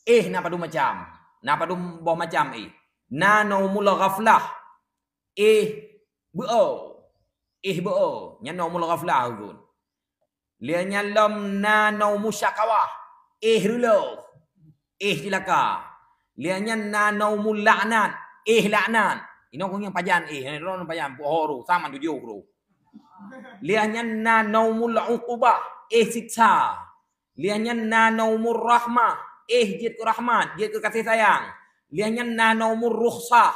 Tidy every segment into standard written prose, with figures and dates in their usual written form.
na padu macam. Na padu boh macam Na naumul ghaflah. Beo. Beo. Nya naumul ghaflah gun. Lia nyalom na naumu syakawah. Rulo. Cilaka. Lia nya na naumul la'nat. La'nat. Ino kong yang pajan ron pajan pohoro sama tujuh kru. Lia nya na naumul uqubah. Siksa. Lia nya na naumul rahmah. Jid ke rahmat, jid ke kasih sayang. Lia nya na naumul rukhsah.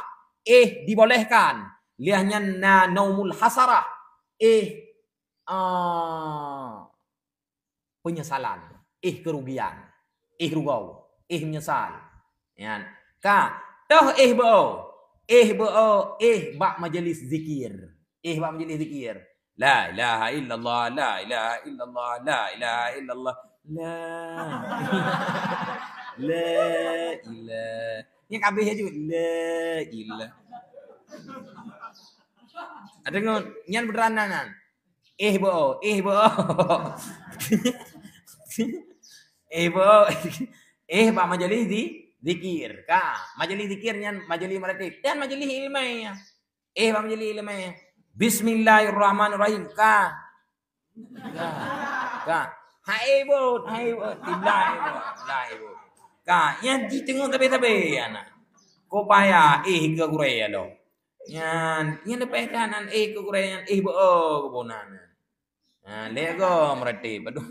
Dibolehkan. Lia nya na naumul hasarah. Penyesalan, kerugian, rugau, menyesal. Ya. Toh beo, bak majelis zikir. Bak majelis zikir. La ilaha illallah, la ilaha illallah, la ilaha illallah. La ilah. Yang kabeh juga la ilah. Ada ngon nyan beranan. Beo. Bak majelis zikir. Majelis zikir nyan majelis meratib dan majelis ilmiah. Bak majelis ilmiah. Bismillahirrahmanirrahim. Hai bot. Ibu. Yang di tengok tabe-tabe anak. Ko payah ke kurea lo. Yan lepas kanan ke kurea beo kebonan. Lego meratib. Aduh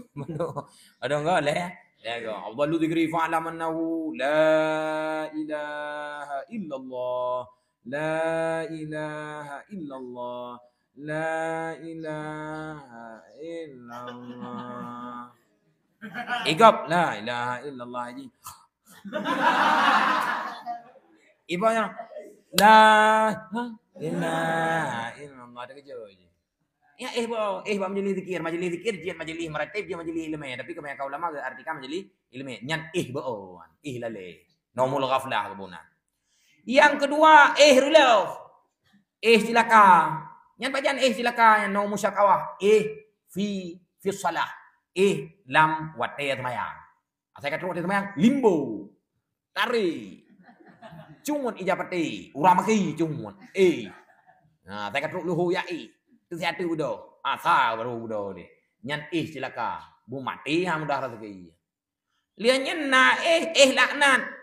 enggak le. Lego. Afdalu dzikri fa'lam annahu la ilaha illallah. La ilaha illallah. La ilaha illallah. Igap la ilaha illallah haji. Ibunya la ilaha illallah ada kerja je. Ya bak majelis zikir jian majelis meratib jian majelis ilmiah. Tapi kebanyakan ulama artikan majelis ilmiah. Nyan beo. Lale. Naumul ghaflah kebunan. Yang kedua rulau. Cilaka. Nyan bajan cilaka yang naumul syakawah. Fi salah. Lam wate semayang. Saya kata wate semayang limbo. Tari. Cungun ijapati. Uramaki cungun. Nah, saya kata luhu ya Itu satu udah. Asal baru udah ni. Nyan cilaka. Bu mati ham dah rezeki. Liannya na laknat.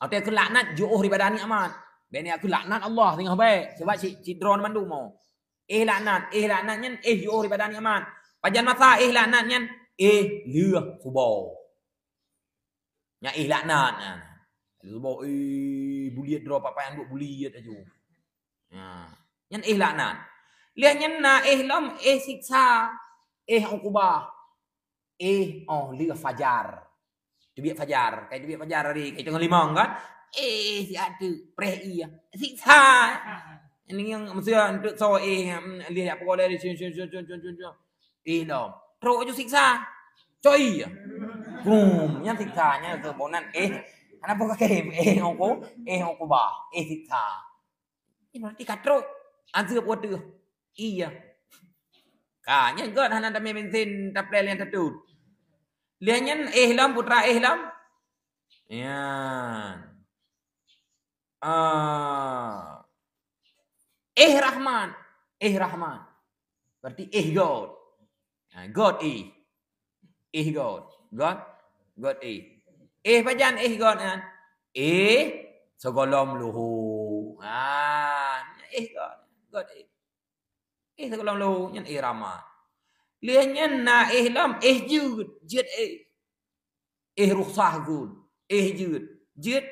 Atau aku laknat jauh daripada ni amat. Bini aku laknat Allah tengah baik. Sebab si drone mandu mau. Laknatnya jauh daripada ni amat. Pajan masa laknatnya lừa kubau. Nya laknat. Kubau buliat drop apa yang duk buliat aja. Nyan laknat. Lihatnya na lam siksa uqubah lừa fajar. Duit fajar, kayak duit fajar hari kita tengah limang kan? Si ada preh siksa. Ini yang mesti untuk so lihat apa kau dari lam. Terus aja siksa. Coy. Boom, yang siksanya kebonan kenapa kakek uqubah siksa. Ini berarti katro anjir buat tu. Iya. Kanya god hana dami bensin taplel yang tetut. Liannya lam putra lam. Yan. Rahman. Rahman. Berarti God. God God. God bajan God kan. Segolom luhu. God. God segolom luhu nyan Rahman. Liannya na lam jud rukhsah gud jud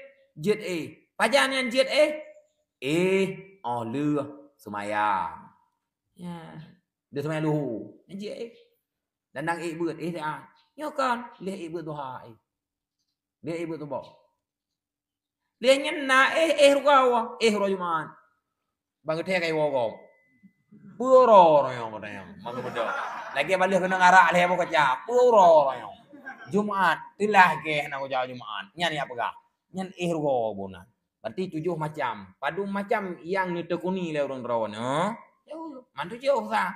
pajan yang jud lừa semayang ya dia semayang luhu jud dan nang beut dia nyokan lihat beut duha lihat beut tu bok liannya na rugawa rojuman bang teh kai wogom puro royong katanya mang bedo lagi balik kena ngarak leh apa kerja puro royong Jumat tilah ke nak jauh Jumat nyan apa gak nyan rugo bonan berarti 7 macam padu macam yang ditekuni oleh orang perawan mantu jauh sah